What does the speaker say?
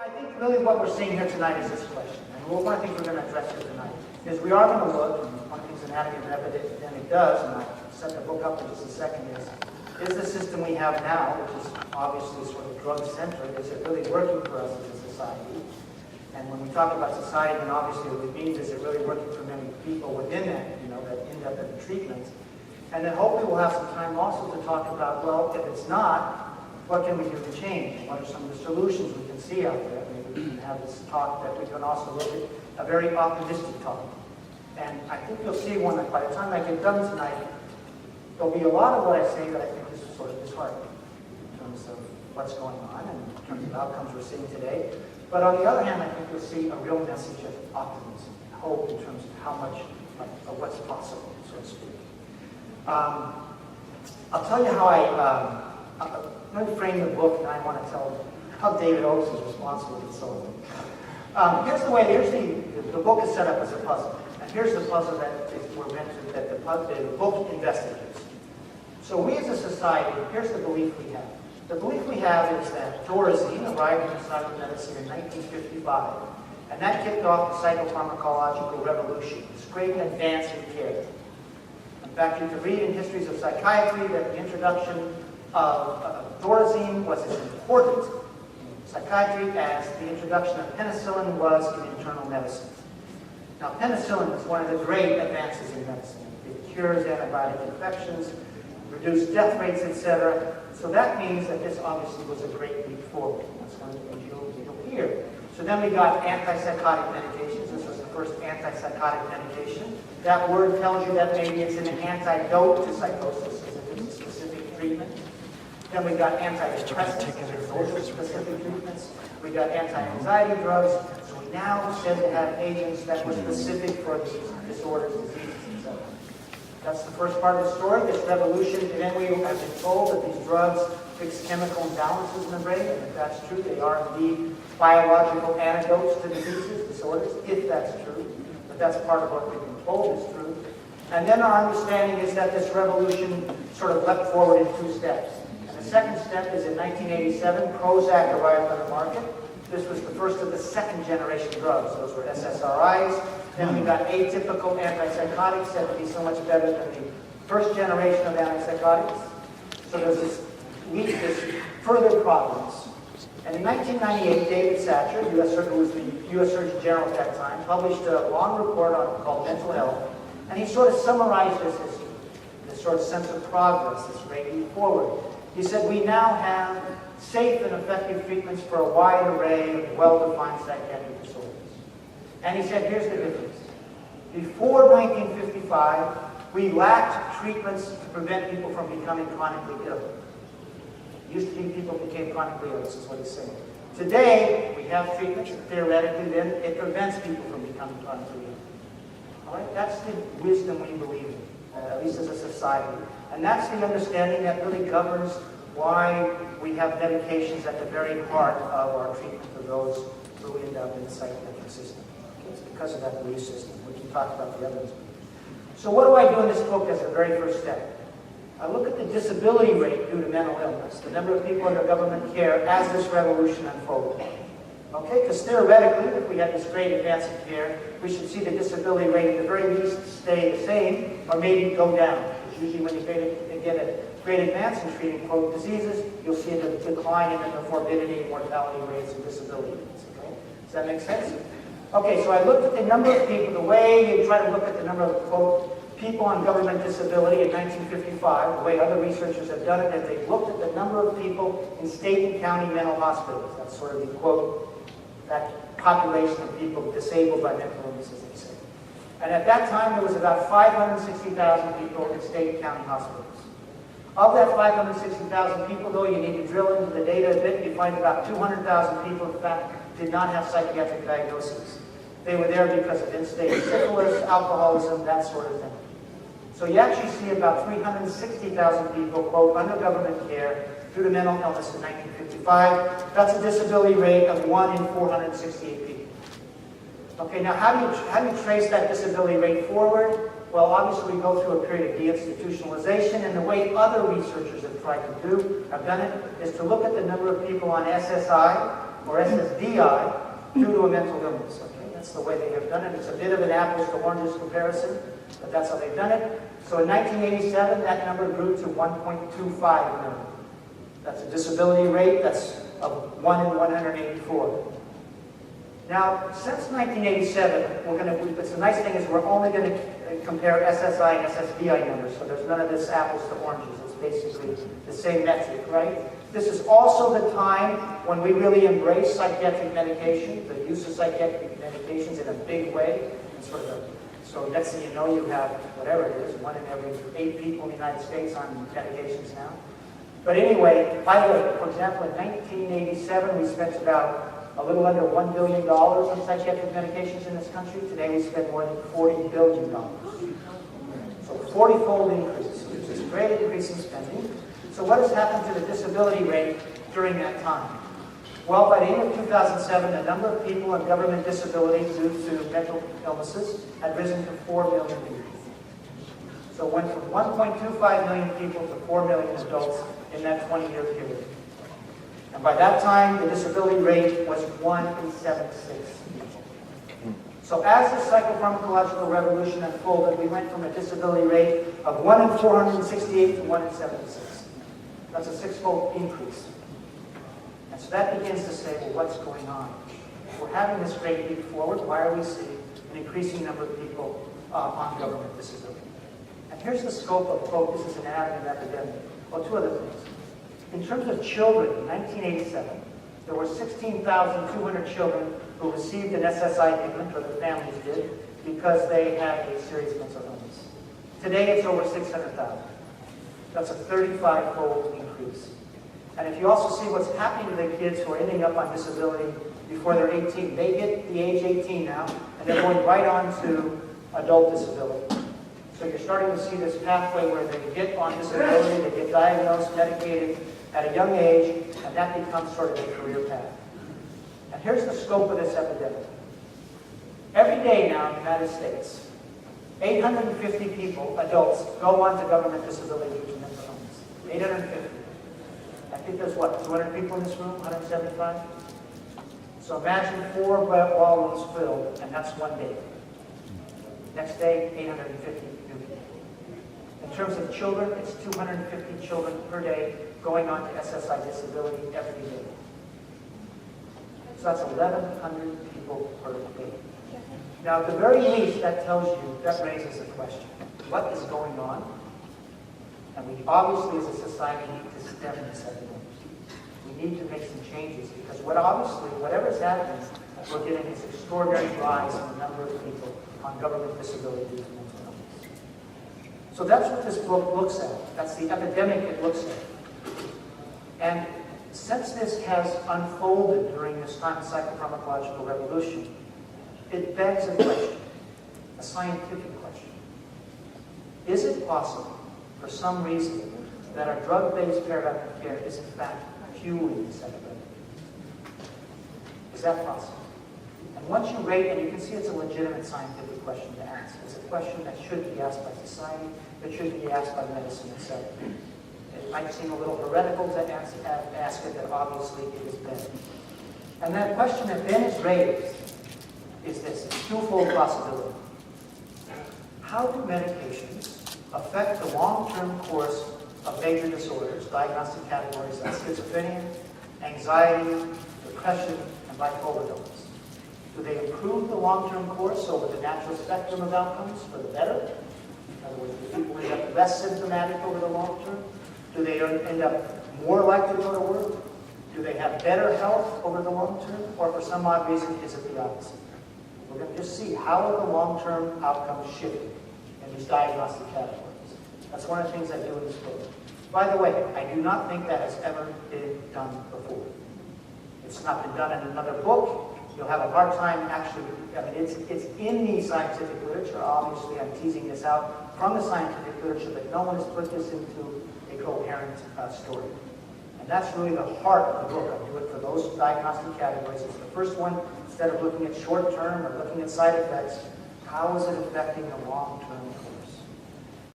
I think really what we're seeing here tonight is this question. And one of the things we're going to address here tonight is we are going to look, and one of the things Anatomy of an Epidemic does, and I'll set the book up in just a second, is the system we have now, which is obviously sort of drug-centered, is it really working for us as a society? And when we talk about society, then obviously what it means is it really working for many people within that, that end up in the treatment. And then hopefully we'll have some time also to talk about, well, if it's not, what can we do to change? What are some of the solutions we can see out there? Maybe we can have this talk that we can also look at a very optimistic talk. And I think you'll see one that by the time I get done tonight, there'll be a lot of what I say that I think is sort of disheartening in terms of what's going on and in terms of outcomes we're seeing today. But on the other hand, I think you'll see a real message of optimism and hope in terms of how much of what's possible, so to speak. I'll tell you how I'm going to frame the book, and I want to tell how David Oakes is responsible for solving it. Here's the way. The book is set up as a puzzle, and here's the puzzle that the book investigates. So we as a society, here's the belief we have. The belief we have is that Thorazine arrived in science medicine in 1955, and that kicked off the psychopharmacological revolution, this great advance in care. In fact, you can read in histories of psychiatry that the introduction of Thorazine was as important in psychiatry as the introduction of penicillin was in internal medicine. Now, penicillin is one of the great advances in medicine. It cures antibiotic infections, reduced death rates, etc. So that means that this obviously was a great leap forward. That's one of the things you'll hear. So then we got antipsychotic medications. This was the first antipsychotic medication. That word tells you that maybe it's an antidote to psychosis, as if it's a specific treatment. Then we got antidepressants, those are specific treatments. We got anti-anxiety drugs. So we now said to have agents that were specific for these disorders, diseases, etc. That's the first part of the story, this revolution. And then we have been told that these drugs fix chemical imbalances in the brain. And if that's true, they are indeed biological antidotes to diseases, disorders, if that's true. But that's part of what we've been told is true. And then our understanding is that this revolution sort of leapt forward in two steps. The second step is in 1987, Prozac arrived on the market. This was the first of the second generation drugs. Those were SSRIs. Then we got atypical antipsychotics said to be so much better than the first generation of antipsychotics. So there's this further progress. And in 1998, David Satcher, who was the U.S. Surgeon General at that time, published a long report called Mental Health. And he sort of summarized this history, this sort of sense of progress, this great leap forward. He said, we now have safe and effective treatments for a wide array of well-defined psychiatric disorders. And he said, here's the difference. Before 1955, we lacked treatments to prevent people from becoming chronically ill. It used to be people became chronically ill, this is what he's saying. Today, we have treatments that theoretically then it prevents people from becoming chronically ill. All right? That's the wisdom we believe in, at least as a society. And that's the understanding that really governs why we have medications at the very heart of our treatment for those who end up in the psychiatric system. It's because of that belief system. We can talk about the others. So what do I do in this book as the very first step? I look at the disability rate due to mental illness, the number of people under government care as this revolution unfolded. Okay, because theoretically, if we had this great advance in care, we should see the disability rate at the very least stay the same or maybe go down. Usually when you get a great advance in treating, quote, diseases, you'll see a decline in the morbidity, mortality rates, and disability rates. Okay? Does that make sense? Okay, so I looked at the number of people, the way you try to look at the number of, quote, people on government disability in 1955, the way other researchers have done it, is they've looked at the number of people in state and county mental hospitals. That's sort of the, quote, that population of people disabled by mental illnesses, they say. And at that time, there was about 560,000 people in state and county hospitals. Of that 560,000 people, though, you need to drill into the data a bit. You find about 200,000 people, in fact, did not have psychiatric diagnoses. They were there because of in-state syphilis, alcoholism, that sort of thing. So you actually see about 360,000 people, quote, under government care due to mental illness in 1955. That's a disability rate of 1 in 468 people. Okay, now how do you trace that disability rate forward? Well, obviously we go through a period of deinstitutionalization, and the way other researchers have done it, is to look at the number of people on SSI or SSDI, due to a mental illness. Okay, that's the way they have done it. It's a bit of an apples to oranges comparison, but that's how they've done it. So in 1987, that number grew to 1.25 million. That's a disability rate that's of 1 in 184. Now, since 1987, but the nice thing is we're only going to compare SSI and SSDI numbers, so there's none of this apples to oranges. It's basically the same metric, right? This is also the time when we really embrace psychiatric medication, the use of psychiatric medications in a big way. So next thing you know, you have whatever it is, 1 in every 8 people in the United States on medications now. But anyway, by the way, for example, in 1987, we spent about a little under $1 billion on psychiatric medications in this country. Today we spend more than $40 billion. So 40-fold increase, which is a great increase in spending. So what has happened to the disability rate during that time? Well, by the end of 2007, the number of people on government disability due to mental illnesses had risen to 4 million people. So it went from 1.25 million people to 4 million adults in that 20-year period. And by that time, the disability rate was 1 in 76 people. So as the psychopharmacological revolution unfolded, we went from a disability rate of 1 in 468 to 1 in 76. That's a 6-fold increase. And so that begins to say, well, what's going on? If we're having this great leap forward, why are we seeing an increasing number of people on government disability? And here's the scope of, quote, this is an ad and an epidemic. Well, 2 other things. In terms of children, in 1987, there were 16,200 children who received an SSI payment, or their families did, because they had a serious mental illness. Today, it's over 600,000. That's a 35-fold increase. And if you also see what's happening to the kids who are ending up on disability before they're 18, they hit the age 18 now, and they're going right on to adult disability. So you're starting to see this pathway where they get on disability, they get diagnosed, medicated at a young age, and that becomes sort of a career path. And here's the scope of this epidemic. Every day now in the United States, 850 people, adults, go on to government disability due to mental illness. 850. I think there's, what, 200 people in this room? 175? So imagine 4 ballrooms filled, and that's one day. Next day, 850 new people. In terms of children, it's 250 children per day going on to SSI disability every day. So that's 1,100 people per day. Now, at the very least, that tells you, that raises a question. What is going on? And we obviously, as a society, need to stem this epidemic. We need to make some changes, because whatever's happening, we're getting this extraordinary rise in the number of people on government disability due to mental illness. So that's what this book looks at. That's the epidemic it looks at. And since this has unfolded during this time of psychopharmacological revolution, it begs a question, a scientific question. Is it possible, for some reason, that our drug-based paradigm of care is in fact fueling this epidemic? Is that possible? And once you rate, and you can see it's a legitimate scientific question to ask. It's a question that should be asked by society, it should be asked by medicine itself. It might seem a little heretical to ask it, but obviously it is been. And that question that then is raised is this twofold possibility. How do medications affect the long-term course of major disorders, diagnostic categories like schizophrenia, anxiety, depression, and bipolar illness? Do they improve the long-term course over the natural spectrum of outcomes for the better? In other words, do people end up less symptomatic over the long term? Do they end up more likely to go to work? Do they have better health over the long term? Or for some odd reason, is it the opposite? We're going to just see how are the long-term outcomes shifted in these diagnostic categories. That's one of the things I do in this book. By the way, I do not think that has ever been done before. It's not been done in another book. You'll have a hard time actually, it's in the scientific literature. Obviously, I'm teasing this out from the scientific literature, but no one has put this into a coherent story. And that's really the heart of the book. I do it for those diagnostic categories. It's the first one. Instead of looking at short-term or looking at side effects, how is it affecting the long-term